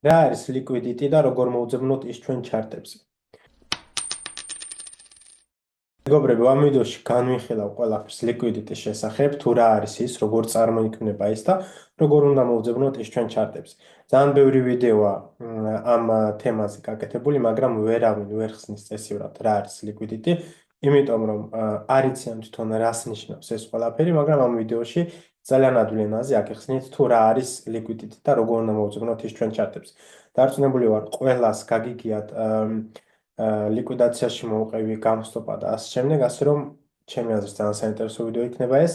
რა არის liquidity და როგორ მოვძებნოთ ის ჩვენ ჩარტებზე. მეგობრებო, ამ ვიდეოში განვიხილავ ყველაფერს liquidity-ის შესახებ, თუ რა არის ის, როგორ წარმოიქმნება ის და როგორ უნდა მოვძებნოთ ის ჩვენ ჩარტებზე. ძალიან ბევრი ვიდეოა ამ თემაზე გაკეთებული, მაგრამ ვერავინ ვერ ხსნის წესივრად რა არის liquidity, იმიტომ რომ არ იციან თვითონ რას ნიშნავს ეს ყველაფერი, მაგრამ ამ ვიდეოში ძალიან ადვილი ენაზე აგიხსნით თუ რა არის liquidity და როგორ უნდა მოვძებნოთ ის ჩვენ ჩარტებზე. დარწმუნებული ვარ, ყველას გაგიგიათ ლიკვიდაციაში მოვყევი გამოსტოპა და ასე შემდეგ, ასე რომ ჩემი აზრით ძალიან საინტერესო ვიდეო იქნება ეს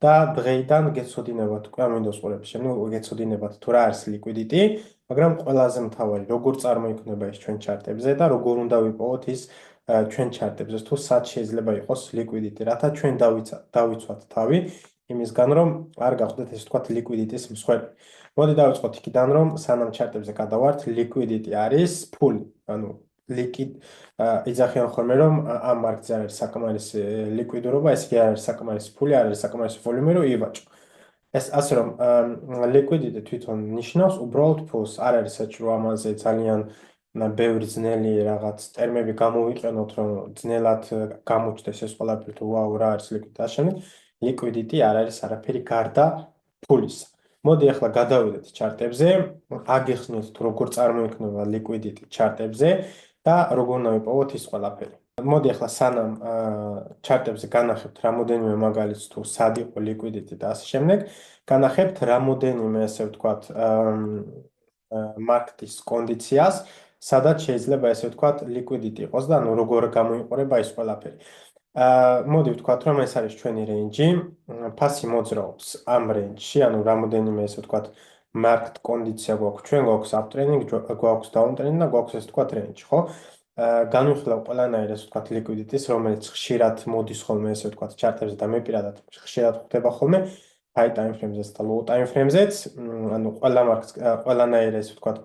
და დღეიდან გეცოდინებათ უკვე ამ ვიდეოს ყურების შემდეგ გეცოდინებათ თუ რა არის liquidity, მაგრამ ყველაზე მთავარი როგორ წარმოიქმნება ის ჩვენ ჩარტებზე და როგორ უნდა ვიპოვოთ ის ჩვენ ჩარტებზე თუ სად შეიძლება იყოს liquidity, რათა ჩვენ დავიცვათ თავი იმისგან რომ არ გავხდეთ ეს თქვა liquidity-ის მსხვერპლი. მოდი დავიწყოთ იქიდან რომ სანამ ჩარტებზე გადავართ, liquidity არის ფული, ანუ liquid იძახიან ხოლმე რომ ამ მარკეტზე არ არის საკმარისი ლიკვიდურობა, ეს კი არ არის საკმარისი ფული, არ არის საკმარისი ვოლუმი, რომ ივაჭო. ეს ასე რომ liquidity თვითონ ნიშნავს უბრალოდ ფულს, არ არის საჭირო ამაზე ძალიან ბევრი ძნელი რაღაც ტერმები გამოვიყენოთ, რომ ძნელად გამოჩნდეს ეს ყველაფერი თუ ვაუ რა არის liquidity და შემდეგ liquidity არ არის არაფერი გარდა ფულისა. მოდი ახლა გადავიდეთ ჩარტებზე, აგიხსნით თუ როგორ წარმოიქმნება liquidity ჩარტებზე და როგორ უნდა ვიპოვოთ ის ყველაფერი. მოდი ახლა სანამ ჩარტებზე განახებთ რამოდენიმე მაგალითს თუ სად იყო liquidity და ასე შემდეგ, განახებთ რამოდენიმე ესე ვთქვათ მარკეტის კონდიციას, სადაც შეიძლება ესე ვთქვათ liquidity იყოს და ანუ როგორ გამოიყურება ის ყველაფერი. მოდი ვთქვათ რომ ეს არის ჩვენი რეინჯი, ფასი მოძრაობს ამ რეინჯში, ანუ რამოდენიმე ესე ვთქვათ market კონდიცია გვაქვს, ჩვენ გვაქვს uptrending, გვაქვს downtrending და გვაქვს ესე ვთქვათ range, ხო? განვიხილავ ყველანაირ ესე ვთქვათ liquidity-ს, რომელიც ხშირად მოდის ხოლმე ესე ვთქვათ ჩარტებზე და მე პირადად ხშირად ხვდება ხოლმე high time frame-ზეც და low time frame-ზეც, ანუ ყველა მარკეტს ყველანაირ ესე ვთქვათ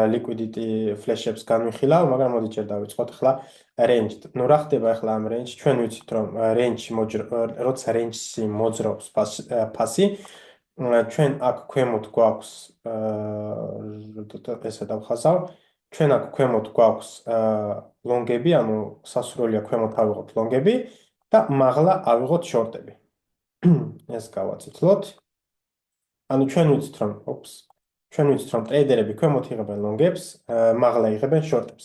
liquidity flash-ებს განვიხილავ, მაგრამ მოდი ჯერ დავიწყოთ ახლა range. ნუ რა ხდება ახლა ამ range-ში? ჩვენ ვიცით რომ range-ში როცა range-ში მოძრაობს ფასი, ჩვენ აქ ქვემოთ გვაქვს ესე დავხაზავ, ჩვენ აქ ქვემოთ გვაქვს ლონგები, ანუ სასურველია ქვემოთ ავიღოთ ლონგები და მაღლა ავიღოთ შორტები. ეს გავაცითლოთ. ანუ ჩვენ ვიცით რომ ტრეიდერები ქვემოთ იღებენ ლონგებს, მაღლა იღებენ შორტებს.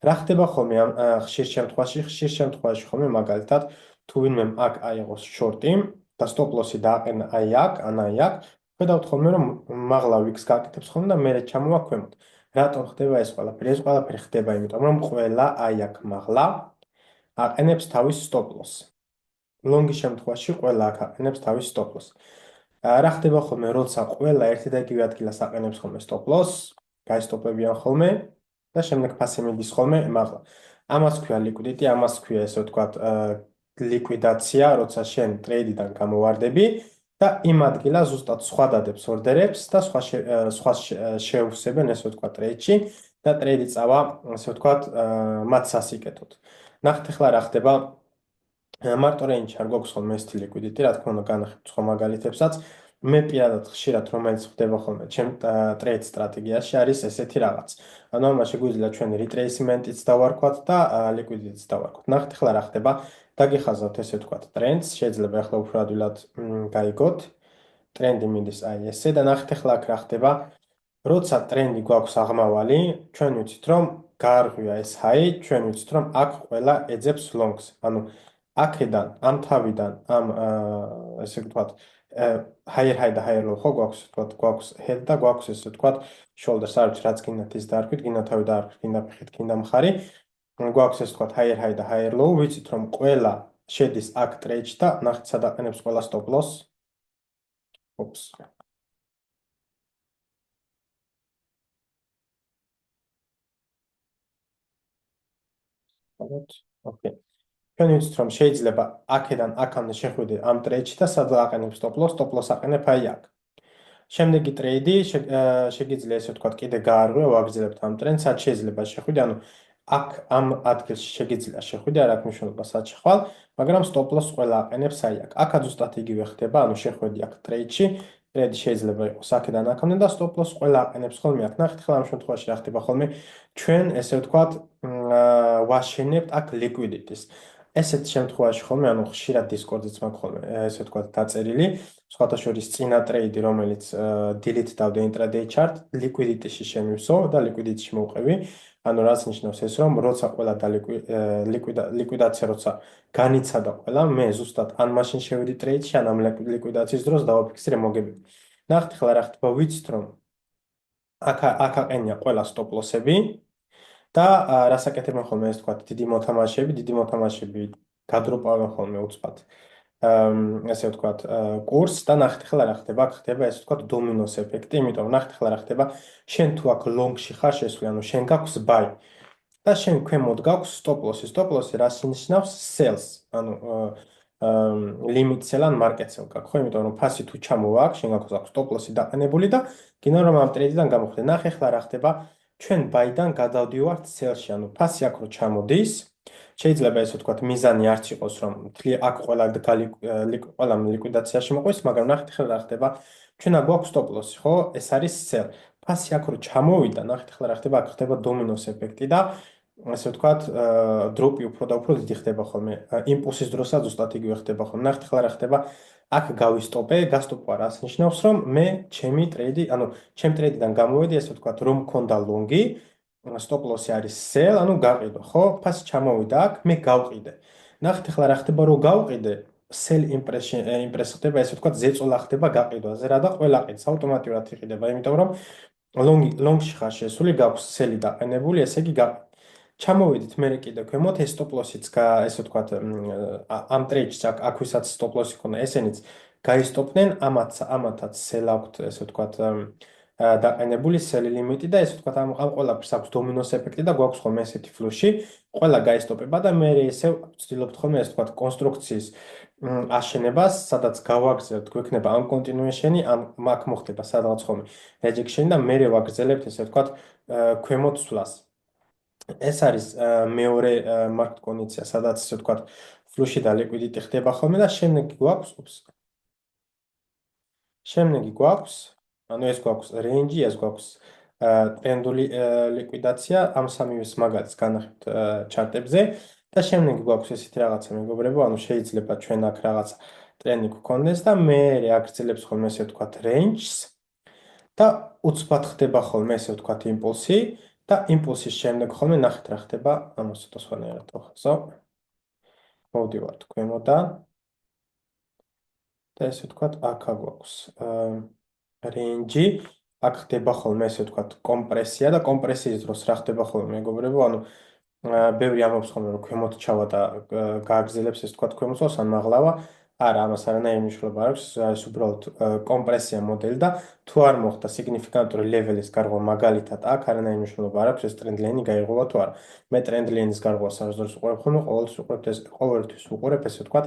რა ხდება ხოლმე ამ ხშირ შემთხვევაში ხოლმე მაგალითად თუ ვინმემ აქ აიღოს შორტი და სტოპ ლოსი დააყენა აი აქ, ხედავთ ხოლმე რომ მაღლა ვიქს გაკეთებს ხოლმე და მერე ჩამოვა ქვემოთ. რატომ ხდება ეს ყველაფერი? ეს ყველაფერი ხდება იმიტომ რომ ყველა აი აქ მაღლა აყენებს თავის სტოპ ლოსს. ლონგის შემთხვევაში ყველა აქ აყენებს თავის სტოპ ლოსს. რა ხდება ხოლმე, როცა ყველა ერთი და იგივე ადგილას აყენებს ხოლმე სტოპ ლოსს, გაისტოპებიან ხოლმე და შემდეგ ფასი მიდის ხოლმე მაღლა. ამას ქვია liquidity, ამას ქვია ესე ვთქვათ ლიკვიდაცია, როცა შენ ტრეიდიდან გამოვარდები და იმ ადგილას ზუსტად სხვა დადებს ორდერებს და სხვა შეუსებენ ესე ვთქვათ ტრეიდში და ტრეიდი წავა ესე ვთქვათ მათ სასიკეთოდ. ნახეთ ახლა რა ხდება მარტო რეინჯში არ გვაქვს ხოლმე ეს liquidity, რა თქმა უნდა განახებთ სხვა მაგალითებსაც. მე პირადად ხშირად რომელიც ხდება ხოლმე ჩემ ტრეიდ სტრატეგიაში არის ესეთი რაღაც. ანუ ამას შეგვიძლია ჩვენ retracement-იც დავარქვათ და liquidity-ც დავარქვათ. ნახეთ ახლა რა ხდება. დაგიხაზავთ ესე ვთქვათ ტრენდს, შეიძლება ახლა უფრო ადვილად გაიგოთ. ტრენდი მიდის აი ესე და ნახეთ ახლა აქ რა ხდება. როცა ტრენდი გვაქვს აღმავალი, ჩვენ ვიცით რომ გაარღვია ეს high, ჩვენ ვიცით რომ აქ ყველა ეძებს longs. ანუ აქედან, ამ თავიდან, ამ ესე ვთქვათ higher high და higher low ხო გვაქვს, ვთქვათ, გვაქვს head და გვაქვს ესე ვთქვათ shoulders, არ ვიცი რაც გინდათ ის დაარქვით, გინდა თავი დაარქვით, გინდა ფეხით, გინდა მხარი. გვაქვს ესე ვთქვათ higher high და higher low, ვიცით რომ ყველა შედის აქ ტრეიდში და ნახეთ სად აყენებს ყველა stop loss. ოპს. ოკეი. ჩვენ ვიცით რომ შეიძლება აქედან აქამდე შეხვიდე ამ ტრეიდში და სად აყენებს stop loss აყენებ აი აქ. შემდეგი ტრეიდი შეგიძლია ესე ვთქვათ კიდე გაარღვია, ვაგრძელებთ ამ ტრენდს, სად შეიძლება შეხვიდე, ანუ აქ ამ ადგილში შეგიძლია შეხვიდე, არ აქვს მნიშვნელობა სად შეხვალ, მაგრამ stop loss ყველა აყენებს აი აქ. აქაც ზუსტად იგივე ხდება, ანუ შეხვედი აქ ტრეიდში ტრეიდი შეიძლება იყოს აქედან აქამდე და stop loss ყველა აყენებს ხოლმე აქ. ნახეთ ხოლმე ამ შემთხვევაში რა ხდება ხოლმე ჩვენ ესე ვთქვათ ვაშენებთ აქ liquidity-ს. ესეთ შემთხვევაში ხოლმე ანუ ხშირად Discord-იც მაქვს ხოლმე ესე ვთქვათ დაწერილი სხვათა შორის წინა ტრეიდი რომელიც delete დავდე intraday chart liquidity-ში შემივსო და liquidity-ში მოვყევი. ანუ რაც ნიშნავს ეს რომ როცა ყველა ლიკვიდაცია როცა განიცადა ყველა მე ზუსტად ან მაშინ შევედი ტრეიდში ან ამ ლიკვიდაციის დროს დავაფიქსირე მოგებები. ნახეთ ახლა რა ხდება ვიცით რომ აქ აყენია ყველა stop loss-ები და რას აკეთებენ ხოლმე ეს თქვა დიდი მოთამაშეები გადროპავენ ხოლმე უცბად ესე ვთქვათ კურსს და ნახეთ ახლა რა ხდება აქ ხდება ესე ვთქვათ დომინოს ეფექტი იმიტომ ნახეთ ახლა რა ხდება შენ თუ აქ ლონგში ხარ შესული ანუ შენ გაქვს buy და შენ ქვემოთ გაქვს stop loss-ი. Stop loss-ი რას ნიშნავს? Sales. ანუ limit sell ან market sell გაქვს, ხო? იმიტომ რომ ფასი თუ ჩამოვა აქ, შენ გაქვს stop loss-ი დაყენებული და გინდა რომ ამ ტრეიდიდან გამოხდე. ნახე ახლა რა ხდება? ჩვენ buy-დან გადავდივართ sell-ში, ანუ ფასი აქ რო ჩამოდის, შეიძლება ესე ვთქვათ მიზანი არც იყოს რომ აქ ყველა ლიკვიდაციაში მოყვის, მაგრამ ნახეთ ახლა რა ხდება? ჩვენ აქ გვაქვს stop loss-ი, ხო? ეს არის sell. ფასი აქ რო ჩამოვიდა, ნახეთ ახლა რა ხდება? აქ ხდება დომინოს ეფექტი და ასე ვთქვათ, დროპი უფრო და უფრო დიდი ხდება ხოლმე. იმპულსის დროსაც ზუსტად იგივე ხდება ხოლმე. ნახეთ ახლა რა ხდება? აქ გავისტოპე, გასტოპვა რას ნიშნავს, რომ მე ჩემი ტრეიდი, ანუ ჩემ ტრეიდიდან გამოვედი, ასე ვთქვათ, რომ მქონდა ლონგი, stop loss-ი არის sell, ანუ გაყიდო, ხო? ფასი ჩამოვიდა აქ, მე გავყიდე. ნახეთ ახლა რა ხდება, რომ გავყიდე, sell impress ხდება, ასე ვთქვათ, ზეწოლა ხდება გაყიდვაზე, რა და ყველა ყიდს ავტომატურად იყიდება, იმიტომ რომ ლონგში ხარ შესული, გაქვს sell-ი დაყენებული, ესე იგი გაყიდე. ჩამოვედით მე კიდე ქვემოთ ეს stop loss-იც ესე ვთქვათ ამ ტრეიდში აქ ვისაც stop loss-ი ქონდა ესენიც გაისტოპდნენ ამათაც sell აქვთ ესე ვთქვათ დაყენებული sell limit-ი და ესე ვთქვათ ამ ყველაფერს აქვს დომინოს ეფექტი და გვაქვს ხოლმე ესეთი ფლუში ყველა გაისტოპება და მე ესე ვცდილობთ ხოლმე ესე ვთქვათ კონსტრუქციის აშენებას სადაც გავაგრძელებთ გვექნება ამ continuation-ი ამ აქ მოხდება სადღაც ხოლმე rejection-ი და მე ვაგრძელებთ ესე ვთქვათ ქვემოთ სვლას ეს არის მეორე მარკეტ კონდიცია, სადაც ასე ვთქვათ, ფლუში და ლიკვიდიტი ხდება ხოლმე და შემდეგი გვაქვს, ანუ ეს გვაქვს რენჯი, ეს გვაქვს ტრენდული ლიკვიდაცია, ამ სამივეს მაგალითს განახებთ ჩარტებზე და შემდეგი გვაქვს ესეთი რაღაცა მეგობრებო, ანუ შეიძლება ჩვენ აქ რაღაცა ტრენდი გქონდეს და მე აგრძელებს ხოლმე ესე ვთქვათ რენჯს და უცბად ხდება ხოლმე ესე ვთქვათ იმპულსი და იმპულსის შემდეგ ხოლმე ნახეთ რა ხდება ამას ცოტა სხვანაირად ვახსო. მოვდივართ ქვემოდან და ესე ვთქვათ აქ გვაქვს რენჯი აქ ხდება ხოლმე ესე ვთქვათ კომპრესია და კომპრესიის დროს რა ხდება ხოლმე მეგობრებო ანუ ბევრი ამბობს ხოლმე რომ ქვემოთ ჩავა და გააგრძელებს ესე ვთქვათ ქვემოწელს ან მაღლავა არა, ამას არანაირი მნიშვნელობა არ აქვს, ეს უბრალოდ კომპრესია მოდელი და თუ არ მოხდა სიგნიფიკანტური ლეველის გარღვევა მაგალითად აქ არანაირი მნიშვნელობა არ აქვს, ეს ტრენდ ლაინი გაირღვევა თუ არა. მე ტრენდ ლაინის გარღვევას არასდროს უყურებ ხოლმე, ყოველთვის უყურებ ესე ვთქვათ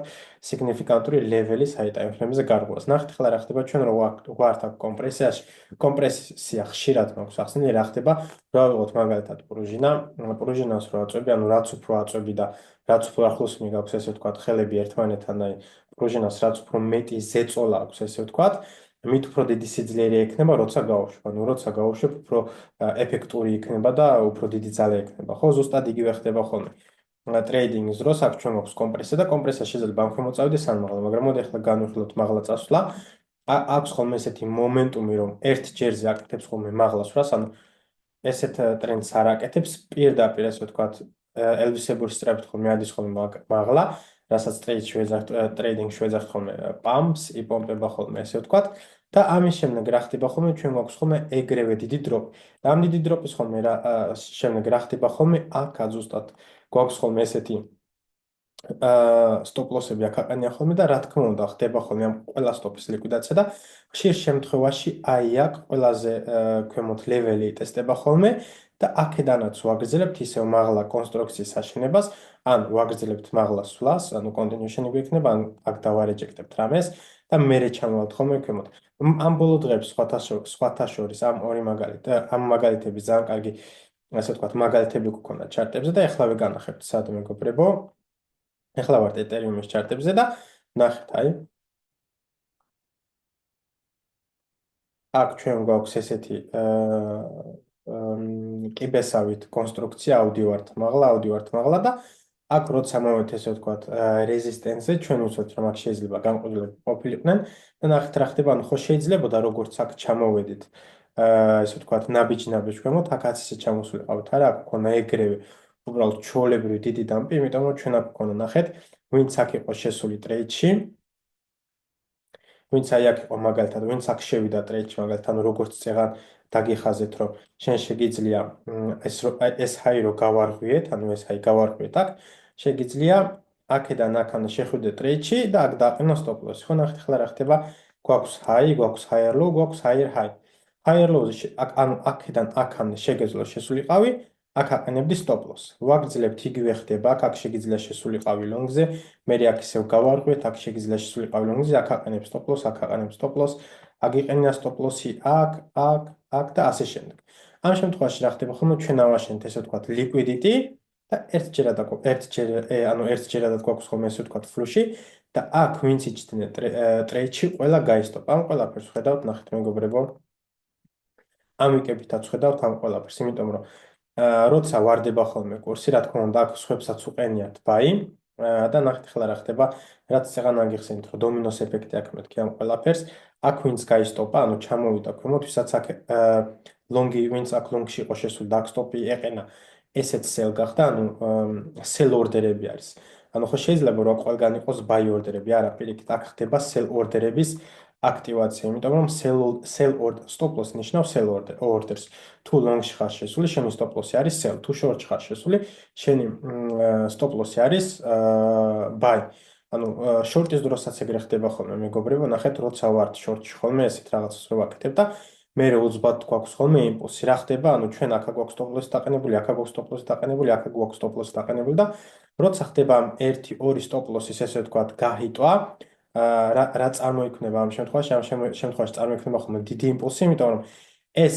სიგნიფიკანტური ლეველის high time frame-ზე გარღვევას. ნახეთ ახლა რა ხდება ჩვენ რო ვართ აქ კომპრესიაში, კომპრესია ხშირად მაქვს ახსენე რა ხდება, რა ვიღოთ მაგალითად პრუჟინას რო აწვევი, ანუ რაც უფრო აწვევი და რაც უფრო ახლოს მიგაქვს ესე ვთქვათ ხელები ერთმანეთთან აი პრუჟინას რაც უფრო მეტი ზეწოლა აქვს ესე ვთქვათ, მით უფრო დიდი სიძლიერე ექნება, როცა გავუშვებ. ანუ როცა გავუშვებ, უფრო ეფექტური იქნება და უფრო დიდი ძალა ექნება. ხო, ზუსტად იგივე ხდება ხოლმე. ტრეიდინგის დროს აქ ჩვენ გვაქვს კომპრესია და კომპრესია შეიძლება ამ ქვემოთ წავიდეს ან მაღლა, მაგრამ მოდი ახლა განვიხილოთ მაღლა წასვლა. აქვს ხოლმე ესეთი მომენტუმი, რომ ერთ ჯერზე აკეთებს ხოლმე მაღლა სვლას, ანუ ესეთ ტრენდს არ აკეთებს, პირდაპირ ესე ვთქვათ, ელვისებური სწრაფით ხოლმე ადის ხოლმე მაღლა. რასაც ტრეიდინგ შეეძახთ ხოლმე პამპს, იპომპება ხოლმე ესე ვთქვათ და ამის შემდეგ რა ხდება ხოლმე ჩვენ გვაქვს ხოლმე ეგრევე დიდი დროპი. და ამ დიდი დროპის ხოლმე შემდეგ რა ხდება ხოლმე აქაც ზუსტად გვაქვს ხოლმე ესეთი stop loss-ები აქ აყენია ხოლმე და რა თქმა უნდა ხდება ხოლმე ამ ყველა stop-ის ლიკვიდაცია და ხშირ შემთხვევაში აი აქ ყველაზე ქვემოთ ლეველი ტესტება ხოლმე და აქედანაც ვაგრძელებთ ისევ მაღლა კონსტრუქციის აშენებას ან ვაგრძელებთ მაღლა სვლას, ანუ continuation-ი გვექნება, ან აქ დავარეჯექტებთ რამეს და მერე ჩამოვალთ ხოლმე ქვემოთ. ამ ბოლო დღეებში სხვათა შორის ამ ორი ამ მაგალითები ძალიან კარგი, ასე ვთქვათ, მაგალითები გქონდა ჩარტებზე და ეხლა ვეგანახებთ სად მეგობრებო. ეხლა ვართ ეთერიუმის ჩარტებზე და ნახეთ, აი აქ ჩვენ გვაქვს ესეთი კიბესავით კონსტრუქცია აუდიო-არტ-მაღლა და აქ როცა მოვეთ ესე ვთქვათ რეზისტენსზე ჩვენ ვუცოთ რომ აქ შეიძლება განყოფილება ყოფილიყვნენ და ნახეთ რა ხდება ანუ ხო შეიძლებოდა როგორც აქ ჩამოვედით ესე ვთქვათ ნაბიჯ ქვემოთ აქაც ისე ჩამოსულიყავით არა აქ ქონა ეგრევე უბრალოდ ჩვეულებრივი დიდი დამპი იმიტომ რომ ჩვენ აქ ქონა ნახეთ ვინც აქ იყო შესული ტრეიდში ვინც აი აქ იყო მაგალითად ვინც აქ შევიდა ტრეიდში მაგალითად ანუ როგორც წეგან დაგიხაზეთ რომ შენ შეგიძლია ეს ჰაი რო გავარღვიეთ ანუ ეს ჰაი გავარღვიეთ აქ შეგიძლია აქედან აქან შეხვიდე ტრეიდში და აქ დაყენო სტოპ ლოსი ხო ნახეთ ახლა რა ხდება გვაქვს ჰაი გვაქვს ჰაიერ ლოუ გვაქვს ჰაიერ ჰაი ჰაიერ ლოუზე ანუ აქედან აქამდე შეგეძლო შესულიყავი აქ აყენებდი სტოპ ლოს ვაგრძელებთ იგივე ხდება აქ შეგიძლია შესულიყავი ლონგზე მე აქ ისევ გავარღვიეთ აქ შეგიძლია შესულიყავი ლონგზე აქ აყენებ სტოპ ლოს აქ აყენებ სტოპ ლოს აგიყენია სტოპ ლოსი აქ და ასე შემდეგ ამ შემთხვევაში რა ხდება ხოლმე ჩვენ ავაშენთ ესე ვთქვათ ლიკვიდიტი და ერთჯერადად გვაქვს ხოლმე ესე ვთქვათ ფლუში და აქ ვინც იჭდნენ ტრეიდში ყველა გაისტოპა ამ ყველაფერს ხედავთ ნახეთ მეგობრებო ამ ვიკებითაც ხედავთ ამ ყველაფერს იმიტომ რომ როცა ვარდება ხოლმე კურსი რა თქმა უნდა აქ სხვებსაც უყენიათ ბაი და ნახეთ ახლა რა ხდება რაც წეგან აგიხსენით რომ დომინოს ეფექტი აქ მეთქი ამ ყველაფერს აქ ვინც გაისტოპა ანუ ჩამოვიდა ქვემოთ ვისაც აქ ლონგი ვინც აქ ლონგში იყო შესული და აქ სტოპი ეყენა ესეც სელ გახდა ანუ სელ ორდერები არის ანუ ხო შეიძლება რომ ყველგან იყოს ბაი ორდერები არა პირიქით აქ ხდება სელ ორდერების აქტივაცია იმიტომ რომ სელ სტოპ ლოს ნიშნავს სელ ორდერს თუ ლონგში ხარ შესული შენი სტოპ ლოსი არის სელ თუ შორტში ხარ შესული შენი სტოპ ლოსი არის ბაი ანუ შორტის დროსაც ეგრე ხდება ხოლმე მეგობრებო ნახეთ როცა ვართ შორტში ხოლმე ესეთ რაღაცას რო ვაკეთებ და მე უცბად გვაქვს ხოლმე იმპულსი რა ხდება ანუ ჩვენ აქ გვაქვს სტოპ ლოსი დაყენებული აქ გვაქვს სტოპ ლოსი დაყენებული აქ გვაქვს სტოპ ლოსი დაყენებული და როცა ხდება ამ 1-2 სტოპ ლოსის ესე ვთქვათ გაჰიტვა რა წარმოიქმნება ამ შემთხვევაში წარმოიქმნება ხოლმე დიდი იმპულსი იმიტომ რომ ეს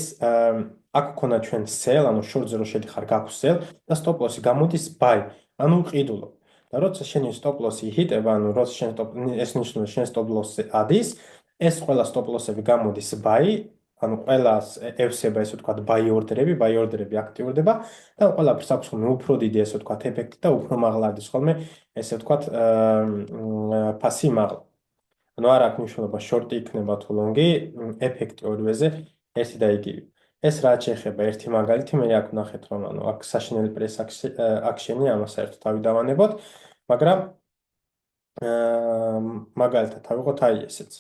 აქ ქონა ჩვენ სელ ანუ შორტზე რო შედიხარ გაქვს სელ და სტოპ ლოსი გამოდის ბაი ანუ ყიდულობ და როცა შენი სტოპ ლოსი ჰიტება ანუ როცა შენ ეს ნიშნავს შენ სტოპ ლოსზე ადის ეს ყველა სტოპ ლოსები გამოდის ბაი ანუ ყველას ევსება ესე ვთქვათ ბაი ორდერები აქტიურდება და ყველაფერს აქვს ხოლმე უფრო დიდი ესე ვთქვათ ეფექტი და უფრო მაღლა არის ხოლმე ესე ვთქვათ ფასი მაღლა ანუ არ აქვს მნიშვნელობა შორტი იქნება თუ ლონგი ეფექტი ორივეზე ერთი და იგივე ეს რაც შეეხება ერთი მაგალითი მე აქ ვნახეთ რომ ანუ აქ საშინელი პრეს აქშენი ამას საერთოდ ავიდავანებოთ მაგრამ მაგალითად ავიღოთ აი ესეც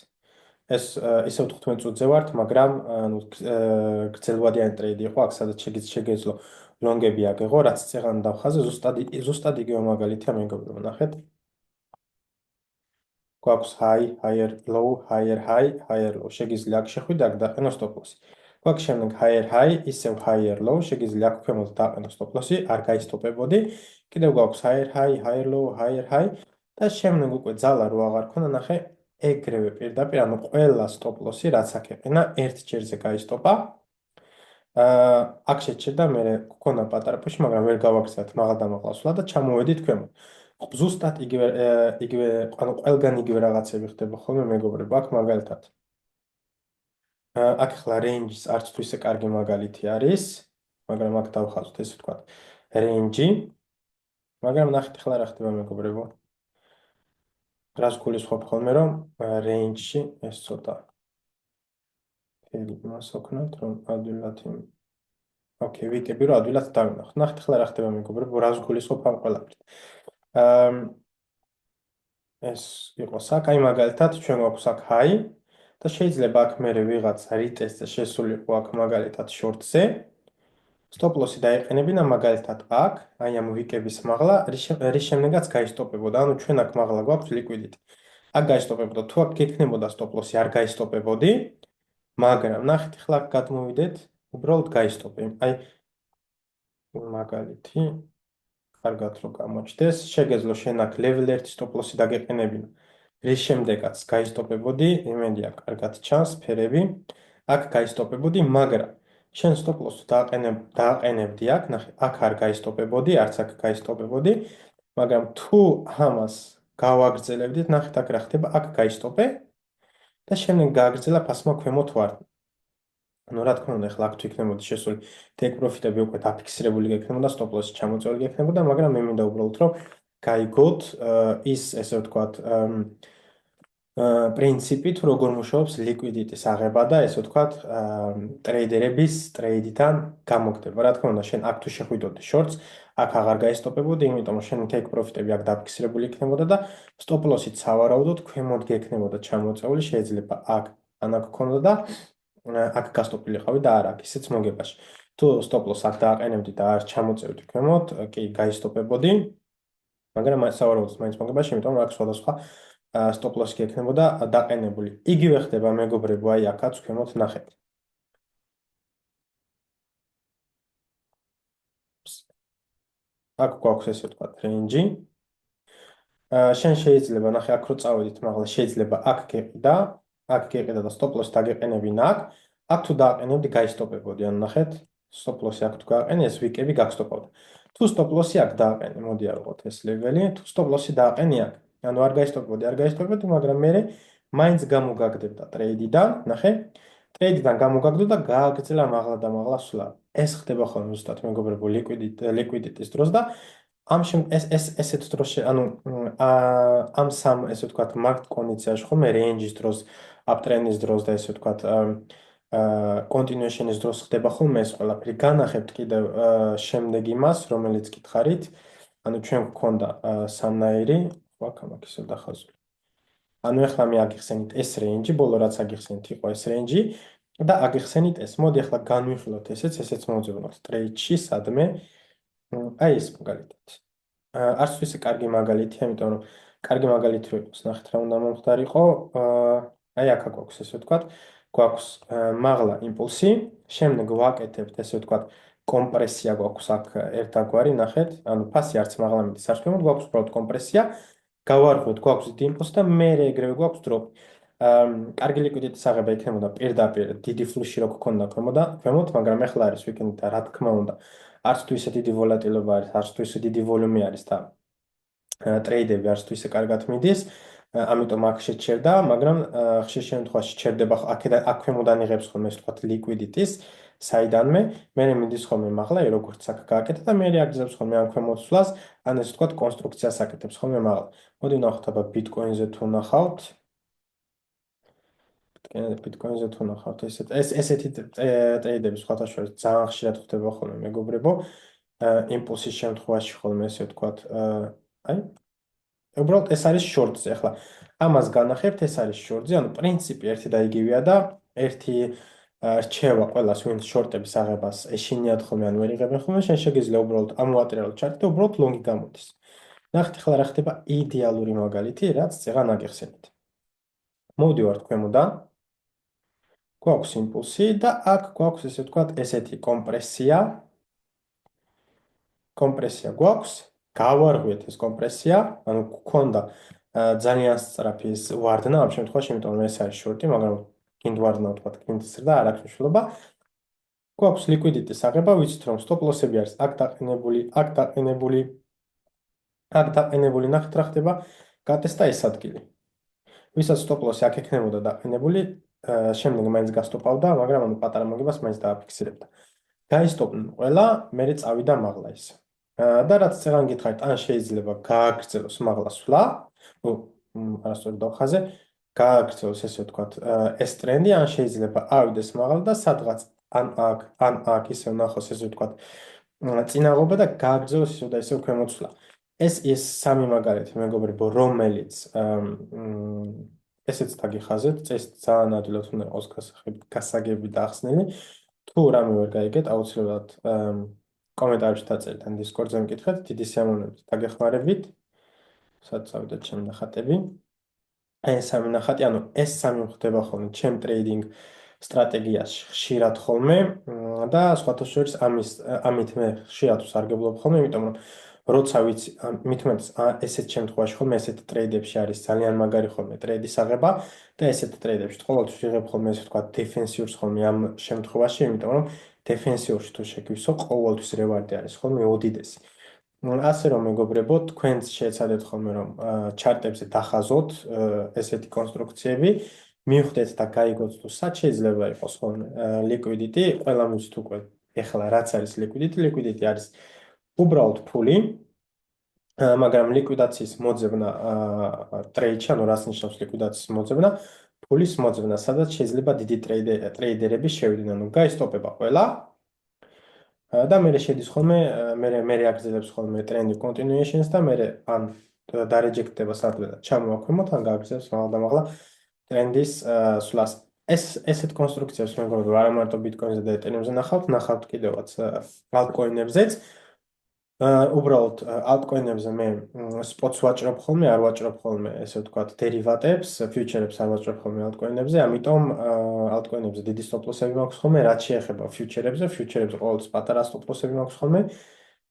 ეს ისევ 15 წუთზე ვართ მაგრამ ანუ გრძელვადიანი ტრეიდი იყო აქ სადაც შეგეძლო ლონგები აგეღო რაც წეგან დავხაზე ზუსტად იგივე მაგალითია მეგობრებო ნახეთ გვაქვს high, higher, low, higher, high, higher, low. შეგიძლია აქ შეხვიდე, აქ დაყენო stop loss. გვაქვს შემდეგ higher, high, ისევ higher, low. შეგიძლია აქ ქვემოთ დაყენო stop loss-ი, არ გაისტოპებოდი. კიდევ გვაქვს higher, high, higher, low, higher, high. და შემდეგ უკვე ძალა რო აღარ ქონა, ნახე, ეგრევე პირდაპირ, ანუ ყველა stop loss-ი, რაც აქ ეყენა, ერთ ჯერზე გაისტოპა. აქ შეჭირდა მე გქონა პატარა პუში, მაგრამ ვერ გავაგრძელეთ მაღლა სვლა და ჩამოვედით ქვემოთ. ზუსტად იგივე ანუ ყველგან იგივე რაღაცები ხდება ხოლმე მეგობრებო აქ მაგალითად აქ ახლა რეინჯის არც თუ ისე კარგი მაგალითი არის მაგრამ აქ დავხაზოთ ესე ვთქვათ რეინჯი მაგრამ ნახეთ ახლა რა ხდება მეგობრებო რას გულისხმობ ხოლმე რომ რეინჯში ეს ცოტა მას ვქნათ რომ ადვილად ოკეი ვიკები რომ ადვილად დავინახოთ ნახეთ ახლა რა ხდება მეგობრებო რას გულისხმობ ამ ყველაფერს ეს იყოს აქ, აი მაგალითად ჩვენ გვაქვს აქ high და შეიძლება აქ მე ვიღაც რიტესტზე შესულიყო აქ მაგალითად short-ზე. Stop loss-ი დაეყენებინა მაგალითად აქ, აი ამ ვიკების მაღლა, რის შემდეგაც გაისტოპებოდა, ანუ ჩვენ აქ მაღლა გვაქვს liquidity. აქ გაისტოპებოდა, თუ აქ გექნებოდა stop loss-ი არ გაისტოპებოდი, მაგრამ ნახეთ ახლა აქ გადმოვიდეთ, უბრალოდ გაისტოპე. აი მაგალითი კარგად რო გამოჩდეს, შეგეძლო შენ აქ level 1 stop loss-ი დაგეყენებინა. რის შემდეგაც გაისტოპებოდი, იმედია კარგად ჩანს ფერები. აქ გაისტოპებოდი, მაგრამ შენ stop loss-ი დააყენებდი აქ, ნახე, აქ არ გაისტოპებოდი, არც აქ გაისტოპებოდი, მაგრამ თუ ამას გავაგრძელებდით, ნახეთ აქ რა ხდება, აქ გაისტოპე და შემდეგ გააგრძელა ფასმა ქვემოთ ვარ. ანუ რა თქმა უნდა, ახლა აქ თუ იქნებოდა შესული take profit-ები უკვე დაფიქსირებული გექნებოდა, stop loss-ი ჩამოწეული გექნებოდა, მაგრამ მე მინდა უბრალოდ რომ გაიგოთ ის ესე ვთქვათ პრინციპი თუ როგორ მუშაობს liquidity-ის აღება და ესე ვთქვათ ტრეიდერების ტრეიდიდან გამოგდება. რა თქმა უნდა, შენ აქ თუ შეხვიდოდი shorts, აქ აღარ გაესტოპებოდი, იმიტომ რომ შენ take profit-ები აქ დაფიქსირებული იქნებოდა და stop loss-ით სავარაუდოდ ქვემოთ გექნებოდა ჩამოწეული, შეიძლება აქ ან აქ ქონოდა და აქ გასტოპილიყავი და არა, ისეც მოგებაში. თუ stop loss აქ დააყენებდი და არ ჩამოწევდი ქვემოთ, კი გაისტოპებოდი, მაგრამ სავარაუდოდ მაინც მოგებაში, იმიტომ რომ აქ სხვადასხვა stop loss გექნებოდა დაყენებული. იგივე ხდება მეგობრებო, აი აქაც ქვემოთ ნახეთ. აქ გვაქვს ესე ვთქვათ range-ი. შენ შეიძლება ნახე აქ რო წავედით, მაგრამ შეიძლება აქ გეყიდა, აქ გეყიდა და stop loss დაგეყენებინა აქ. აქ თუ დააყენებდი, გაისტოპებოდი, ანუ ნახეთ, stop loss-ი აქ თუ გააყენე, ეს ვიკები გაგსტოპავდა. თუ stop loss-ი აქ დააყენე, მოდი არ ვიღოთ ეს ლეველი, თუ stop loss-ი დააყენე აქ, ანუ არ გაისტოპებოდი, მაგრამ მე მაინც გამოგაგდებდა ტრეიდიდან, ნახე, ტრეიდიდან გამოგაგდო და გააგრძელა მაღლა და მაღლა სვლა. ეს ხდება ხოლმე ზუსტად მეგობრებო liquidity-ის დროს და ესეთ დროს ანუ ამ სამ ესე ვთქვათ მარკეტ კონდიციაში ხოლმე range-ის დროს, uptrend-ის დროს და ესე ვთქვათ continuation-ის დროს ხდება ხოლმე ეს ყველაფერი. განახებთ კიდევ შემდეგ იმას, რომელიც გითხარით. ანუ ჩვენ გვქონდა სამნაირი, ხო აქ ამაკ ისევ დახაზული. ანუ ახლა მე აგიხსენით ეს range-ი, ბოლო რაც აგიხსენით იყო ეს range-ი და აგიხსენით ეს. მოდი ახლა განვიხილოთ ესეც მოვძებნოთ trade-ში, სადმე აი ეს მაგალითად. არც თუ ისე კარგი მაგალითია, იმიტომ რომ კარგი მაგალითი რო იყოს, ნახეთ რა უნდა მომხდარიყო. აი აქ გვაქვს ესე ვთქვათ, გვაქვს მაღლა იმპულსი, შემდეგ ვაკეთებთ ესე ვთქვათ კომპრესია გვაქვს აქ ერთგვარი, ნახეთ, ანუ ფასი არც მაღლა მიდის, არც ქვემოთ, გვაქვს უბრალოდ კომპრესია, გავარღვევთ, გვაქვს დიდი იმპულსი და მერე ეგრევე გვაქვს დროპი. კარგი liquidity-ის აღება იქნებოდა პირდაპირ დიდი ფლუში რო გქონდა ქვემოთ, მაგრამ ეხლა არის weekend და რა თქმა უნდა, არც თუ ისე დიდი ვოლატილობა არის, არც თუ ისე დიდი ვოლუმი არის და ტრეიდები არც თუ ისე კარგად მიდის, ამიტომ აქ შეჩერდა, მაგრამ ხშირ შემთხვევაში ჩერდება აქ ქვემოდან იღებს ხოლმე ასე ვთქვათ liquidity-ის საიდანმე, მე მიდის ხოლმე მაღლა, როგორც აქ გააკეთა და მე აგზავს ხოლმე ამ ქვემოთ სვლას, ან ასე ვთქვათ კონსტრუქციას აკეთებს ხოლმე მაღლა. მოდი ვნახოთ აბა Bitcoin-ზე თუ ნახავთ. Bitcoin-ზე თუ ნახავთ, ესეთი ტრეიდები სხვათა შორის ძალიან ხშირად ხდება ხოლმე მეგობრებო. იმპულსის შემთხვევაში ხოლმე ესე ვთქვათ, აი უბრალოდ ეს არის short-ზე. ახლა ამას განახებთ, ეს არის short-ზე, ანუ პრინციპი ერთი და იგივეა და ერთი რჩევა ყველას, ვინც short-ების აღებას ეშინიათ ხოლმე, ან ვერ იღებენ ხოლმე, შენ შეგიძლია უბრალოდ ამ lateral chart და უბრალოდ long-ი გამოდის. ნახეთ ახლა რა ხდება იდეალური მაგალითი, რაც წეღან აგიხსენით. მოვდივართ ქვემოდან. გვაქვს იმპულსი და აქ გვაქვს ესე ვთქვათ ესეთი კომპრესია. კომპრესია გვაქვს, გავარღვიეთ ეს კომპრესია, ანუ გქონდა ძალიან სწრაფი ეს ვარდნა ამ შემთხვევაში, იმიტომ რომ ეს არის short-ი, მაგრამ გინდ ვარდნა ვთქვათ, გინდ ზრდა არ აქვს მნიშვნელობა. გვაქვს liquidity-ის აღება, ვიცით რომ stop loss-ები არის აქ დაყენებული, ნახეთ რა ხდება, გატესტა ეს ადგილი. ვისაც stop loss-ი აქ ექნებოდა დაყენებული, შემდეგ მაინც გასტოპავდა, მაგრამ ანუ პატარა მოგებას მაინც დააფიქსირებდა. გაისტოპნენ ყველა, მე წავიდა მაღლა ის. და რაც წეგან გითხარით, ან შეიძლება გააგრძელოს მაღლა სვლა, არასწორი დავხაზე, გააგრძელოს ესე ვთქვათ, ეს ტრენდი, ან შეიძლება ავიდეს მაღლა და სადღაც ან აქ ისე ვნახოს ესე ვთქვათ, წინაღობა და გააგრძელოს ისევ და ისევ ქვემოთ სვლა. ეს სამი მაგალითი მეგობრებო, რომელიც ესეც დაგიხაზეთ, წეს ძალიან ადვილად უნდა იყოს გასაგები და ახსნილი. თუ რამე ვერ გაიგეთ, აუცილებლად კომენტარებში დაწერთ ან Discord-ზე მკითხეთ, დიდი სიამოვნებით დაგეხმარებით. სადაც წავიდეთ ჩემი ნახატები. აი ეს სამი ნახატი, ანუ ეს სამი ხდება ხოლმე ჩემ ტრეიდინგ სტრატეგიაში ხშირად ხოლმე და სხვათა შორის ამით მე ხშირად ვსარგებლობ ხოლმე, იმიტომ რომ როცა ვიცი, მithumetes ესეთ შემთხვევაში ხოლმე ესეთ ტრეიდებში არის ძალიან მაგარი ხოლმე ტრეიდის აღება და ესეთ ტრეიდებში ყოველთვის ვიღებ ხოლმე ესე ვთქვათ დეფენსიურს ხოლმე ამ შემთხვევაში, იმიტომ რომ დეფენსიურში თუ შეგივსო, ყოველთვის რევარდი არის ხოლმე უდიდესი. ასე რომ მეგობრებო, თქვენც შეეცადეთ ხოლმე რომ ჩარტებზე დახაზოთ ესეთი კონსტრუქციები მივხვდეთ და გაიგოთ თუ სად შეიძლება იყოს ხოლმე liquidity, ყველა მივცით უკვე ეხლა რაც არის liquidity, liquidity არის უბრალოდ ფული, მაგრამ ლიკვიდაციის მოძებნა ტრეიდში, ანუ რას ნიშნავს ლიკვიდაციის მოძებნა? ფულის მოძებნა, სადაც შეიძლება დიდი ტრეიდერები შევიდნენ, ანუ გაისტოპება ყველა და მე შედის ხოლმე, მე აგრძელებს ხოლმე ტრენდი continuations და მე ან დარეჯექტება სადღაც ჩამოვაქვემოთ, ან გააგრძელებს მაღლა ტრენდის სვლას. ესეთ კონსტრუქციებს მე მგონი არა მარტო ბიტკოინზე და ეთერიუმზე ნახავთ კიდევაც ალტკოინებზეც. უბრალოდ ალტკოინებზე მე სპოტს ვაჭრობ ხოლმე, არ ვაჭრობ ხოლმე, ესე ვთქვათ, დერივატებს, ფიუჩერებს არ ვაჭრობ ხოლმე ალტკოინებზე, ამიტომ ალტკოინებზე დიდი სტოპ-ლოსები მაქვს ხოლმე, რაც შეეხება ფიუჩერებზე, ფიუჩერებზე ყოველთვის პატარა სტოპ-ლოსები მაქვს ხოლმე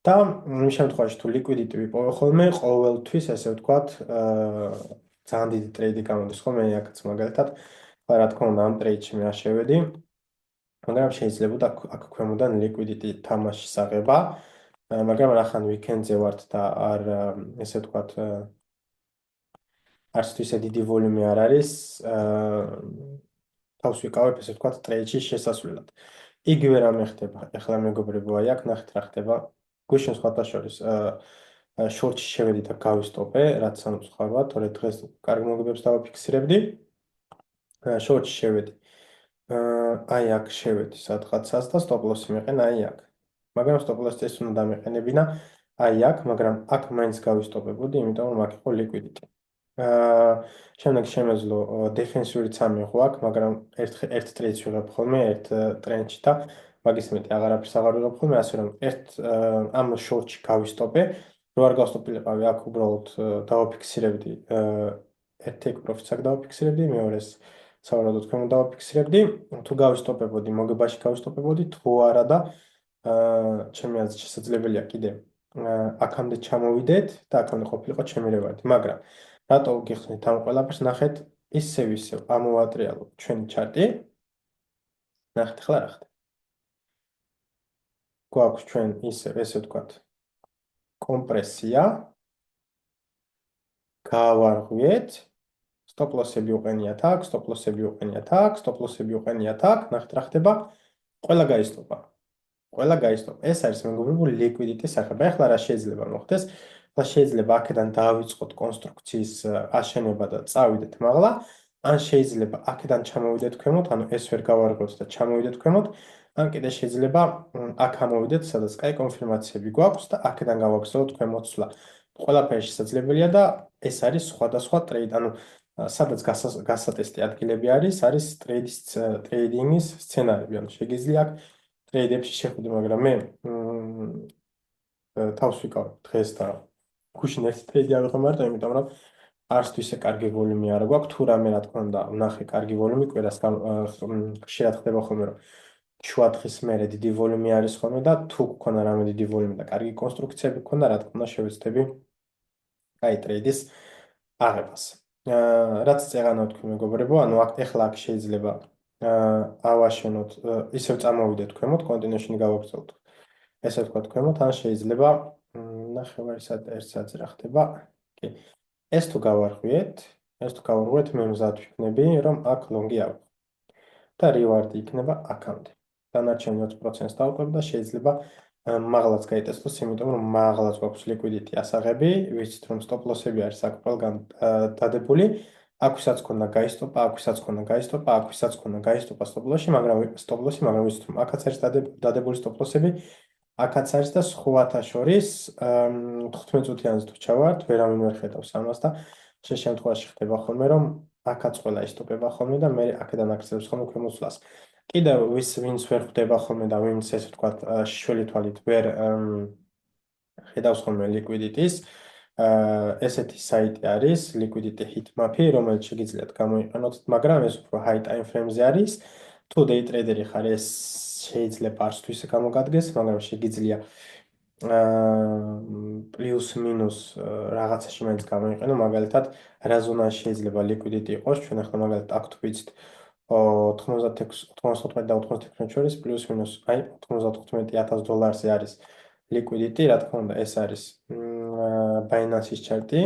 და იმ შემთხვევაში თუ liquidity ვიპოვე ხოლმე, ყოველთვის ესე ვთქვათ, ძალიან დიდი ტრეიდი გამოდის ხოლმე, აქაც მაგალითად, რა თქმა უნდა, ამ ტრეიდში მე არ შევედი, მაგრამ შეიძლება აქ ქვემოდან liquidity თამაშის აღება. მაგრამ რახან ვიკენდზე ვართ და არ ესე ვთქვათ არც თუ ისე დიდი ვოლიუმი არ არის, თავს ვიკავებ ესე ვთქვათ ტრეიდში შესასვლელად. იგივე რამე ხდება. ეხლა მეგობრებო, აი აქ ნახეთ რა ხდება. გუშინ სხვათა შორის შორტში შევედი და გავისტოპე, რაც სამწუხაროა, თორე დღეს კარგ მოგებებს დავაფიქსირებდი. შორტში შევედი. აი აქ შევედი სადღაცას და სტოპ-ლოსი მეყენა აი აქ. მაგრამ სტოპ-ლოსი ეს უნდა დამეყენებინა აი აქ, მაგრამ აქ მაინც გავისტოპებოდი, იმიტომ რომ აქ იყო liquidity. შემდეგ შემეძლო დეფენსიურიც ამიღო აქ, მაგრამ ერთ ტრეიდს ვიღებ ხოლმე, ერთ ტრენდში და მაგის მეტი აღარაფერს აღარ ვიღებ ხოლმე, ასე რომ ამ შორტში გავისტოპე, რო არ გავსტოპილიყავი აქ უბრალოდ დავაფიქსირებდი ერთ ტეიქ პროფიტს აქ დავაფიქსირებდი, მეორეს სავარაუდოდ ქვემოთ დავაფიქსირებდი, თუ გავისტოპებოდი, მოგებაში გავისტოპებოდი, თუ არა და ჩემი აზრით შესაძლებელია კიდე აქამდე ჩამოვიდეთ და აქამდე ყოფილიყო ჩემი რევარდი, მაგრამ რატო გიხსნით ამ ყველაფერს? ნახეთ, ისევ ამოვატრიალოთ ჩვენი ჩარტი. ნახეთ ახლა რა ხდება. გვაქვს ჩვენ ესე ვთქვათ კომპრესია. გავარღვიეთ. სტოპ-ლოსები უყენიათ აქ, სტოპ-ლოსები უყენიათ აქ, სტოპ-ლოსები უყენიათ აქ. ნახეთ რა ხდება. ყველა გაისტოპა. ყველა გაისტოპა. ეს არის მეგობრებო liquidity-ის სახება. ახლა რა შეიძლება მოხდეს? ახლა შეიძლება აქედან დავიწყოთ კონსტრუქციის აშენება და წავიდეთ მაღლა. ან შეიძლება აქედან ჩამოვიდეთ ქვემოთ, ანუ ეს ვერ გავარღვიოთ და ჩამოვიდეთ ქვემოთ. ან კიდე შეიძლება აქ ამოვიდეთ, სადაც კაი კონფირმაციები გვაქვს და აქედან გავაგრძელოთ ქვემოთ სვლა. ყველაფერი შესაძლებელია და ეს არის სხვადასხვა ტრეიდ, ანუ სადაც გასატესტი ადგილები არის ტრეიდინგის სცენარები, ანუ შეგიძლია აქ ტრეიდებში შეხვიდე, მაგრამ მე თავს ვიკავებ დღეს და გუშინ ერთი ტრეიდი არ ვიღამართ, იმიტომ რომ არც თუ ისე კარგი ვოლიუმი არ გვაქვს, თუ რამე რა თქმა უნდა, ვნახე კარგი ვოლიუმი, კვირას ხშირად ხდება ხოლმე, რომ შუა დღის მერე დიდი ვოლიუმი არის ხოლმე და თუ გქონდა რამე დიდი ვოლიუმი და კარგი კონსტრუქციები გქონდა, რა თქმა უნდა, შევეცდები კაი ტრეიდის აღებას. რაც წეღანა თქვი მეგობრებო, ანუ ახლა აქ შეიძლება ავაშენოთ, ისევ წამოვიდეთ ქვემოთ, continuation-ი გავაგრძელოთ. ესე ვთქვათ ქვემოთ, ან შეიძლება ნახევარი საათი რა ხდება. კი. ეს თუ გავარღვიეთ, მე მზად ვიქნები, რომ აქ ლონგი ავიღო. და რივარდი იქნება აქამდე. დანარჩენ 20%-ს დავყვებ და შეიძლება მაღლაც გაიტესტოს, იმიტომ რომ მაღლაც გვაქვს liquidity ასაღები, ვიცით რომ სტოპ-ლოსები არის აქ ყველგან დადებული. აქვისაც ქონდა გაისტოპა, აქვისაც ქონდა გაისტოპა, აქვისაც ქონდა გაისტოპა სტოპ-ლოსი, მაგრამ ვიცით რომ აქაც არის დადებული სტოპ-ლოსები, აქაც არის და სხვათა შორის 15 წუთიანზე თუ ჩავართ, ვერავინ ვერ ხედავს ამას და შემთხვევაში ხდება ხოლმე, რომ აქაც ყველა ისტოპება ხოლმე და მე აქედან აგრძელებს ხოლმე ქვემოსვლას. კიდევ ვინც ვერ ხვდება ხოლმე და ვინც ესე ვთქვათ შველი თვალით ვერ ხედავს ხოლმე liquidity-ს, ესეთი საიტი არის liquidity heatmap-ი, რომელიც შეგიძლიათ გამოიყენოთ, მაგრამ ეს უფრო high time frame-ზე არის. თუ day trader-ი ხარ, ეს შეიძლება არც თუ ისე გამოგადგეს, მაგრამ შეგიძლია პლუს მინუს რაღაცაში მაინც გამოიყენო, მაგალითად, რა ზონაში შეიძლება liquidity იყოს, ჩვენ ახლა მაგალითად აქ თუ ვიცით 96 და 96 შორის პლუს მინუს, აი $95,000-ზე არის liquidity, რა თქმა უნდა, ეს არის Binance-ის ჩარტი.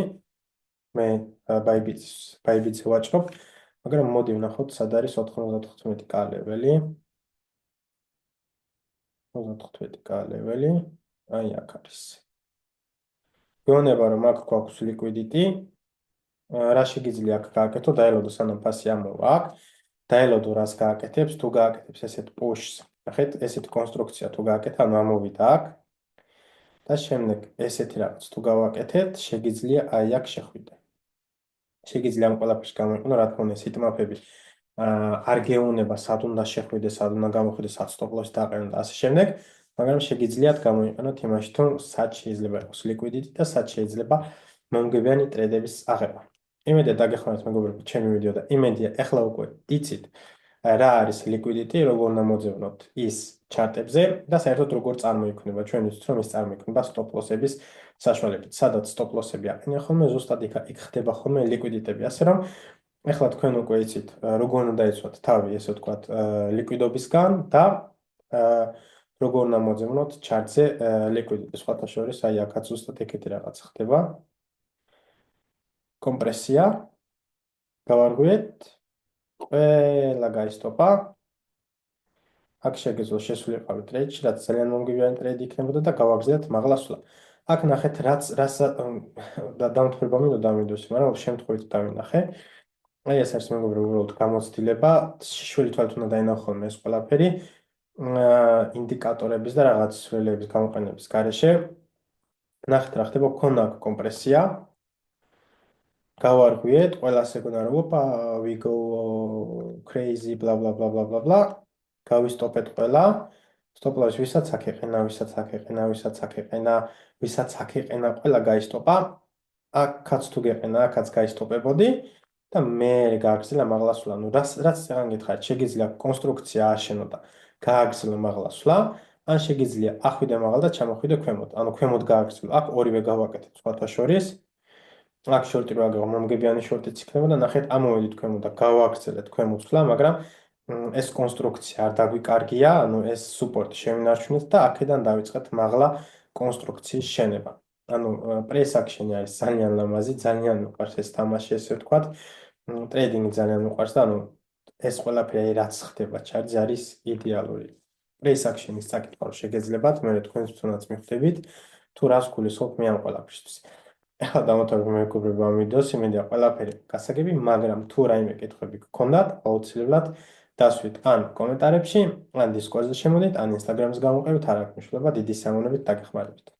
მე Bybit-ზე ვაჭრობ. მაგრამ მოდი ვნახოთ, სად არის 95K ლეველი. 95K ლეველი. აი აქ არის. გეუბნება, რომ აქ გვაქვს liquidity. რა შეგიძლია აქ გააკეთო, დაელოდო სანამ ფასი ამოვა აქ. დაელოდო რას გააკეთებს, თუ გააკეთებს ესეთ push-ს. ნახეთ, ესეთი კონსტრუქცია თუ გააკეთა, ანუ ამოვიდა აქ. და შემდეგ ესეთი რაღაც თუ გავაკეთეთ, შეგიძლია აი აქ შეხვიდე. შეგიძლია ამ ყველაფერს გამოიყენო, რა თქმა უნდა, სიტმაფები არ გეუბნება, სად უნდა შეხვიდე, სად უნდა გამოხვიდე, სად stop loss დააყენო და ასე შემდეგ, მაგრამ შეგიძლიათ გამოიყენოთ იმაში, თუ სად შეიძლება იყოს liquidity და სად შეიძლება მომგებიანი ტრედების აღება. იმედია დაგეხმაროთ მეგობრებო ჩემი ვიდეო და იმედია ახლა უკვე იცით რა არის liquidity, როგორ უნდა მოძებნოთ ის ჩარტებზე და საერთოდ როგორ წარმოიქმნება ჩვენ ვიცით რომ ის წარმოიქმნება stop loss-ების საშუალებით. სადაც stop loss-ები აყენია ხოლმე, ზუსტად იქ ხდება ხოლმე liquidity-ები, ასე რომ ახლა თქვენ უკვე იცით როგორ უნდა დაიცვათ თავი, ესე ვთქვათ, liquidity-ობისგან და როგორ უნდა მოძებნოთ ჩარტზე liquidity. სხვათა შორის აი აქაც ზუსტად ეგეთი რაღაც ხდება. კომპრესია გავარღვიეთ, ყველა გაისტოპა. აქ შეგეძლო შესულიყავი ტრეიდში, რაც ძალიან მომგებიანი ტრეიდი იქნებოდა და გავაგზავნეთ მაღლა სვლა. აქ ნახეთ, რაც დამთვრება მინდო დამიდოს, მაგრამ შემთხვევით დავინახე. აი ეს არის მეგობრებო, უბრალოდ გამოცდილება, შველი თვალით უნდა დაინახო ხოლმე ეს ყველაფერი, ინდიკატორების და რაღაც ცვლილების გამოყენების გარეშე. ნახეთ რა ხდება, გქონდა აქ კომპრესია. გავარღვიეთ, ყველა სეგუნარობა, we go crazy bla bla bla bla bla bla. გავისტოპეთ ყველა. stop loss ვისაც აქ ეყენა, ვისაც აქ ეყენა, ვისაც აქ ეყენა, ვისაც აქ ეყენა, ყველა გაისტოპა. აქაც თუ გეყენა, აქაც გაისტოპებოდი და მე გააგრძელა მაღლა სვლა. ნუ რაც წეგან გითხარით, შეგიძლია კონსტრუქცია აშენო და გააგრძელო მაღლა სვლა, ან შეგიძლია ახვიდე მაღლა და ჩამოხვიდე ქვემოთ. ანუ ქვემოთ გააგრძელო. აქ ორივე გავაკეთეთ სხვათა შორის. აქ შორტი რა გეღო, მომგებიანი შორტიც იქნება და ნახეთ, ამოვედით ქვემოთ და გავაგრძელეთ ქვემოთ სვლა, მაგრამ ეს კონსტრუქცია არ დაგვიკარგია, ანუ ეს სუპორტი შევინარჩუნეთ და აქედან დავიწყეთ მაღლა კონსტრუქციის შენება. ანუ პრეს აქშენი არის ძალიან ლამაზი, ძალიან მიყვარს ეს თამაში, ესე ვთქვათ. ტრეიდინგი ძალიან მიყვარს და ანუ ეს ყველაფერი რაც ხდება ჩარტზე არის იდეალური. პრეს აქშენის საკითხი შეგეძლებათ, მე თქვენს თუნდაც მიხვდებით, თუ რას გულისხმობ მე ამ ყველაფერს. ახლა დამთავრებ მეგობრებო ამ ვიდეოს, იმედია ყველაფერი გასაგები, მაგრამ თუ რაიმე კითხვები გქონდათ, აუცილებლად დასვით ან კომენტარებში, ან დისკორდზე შემოდით, ან ინსტაგრამის გამოყენებით, არ აქვს მნიშვნელობა, დიდი სამონებით დაგეხმარებით.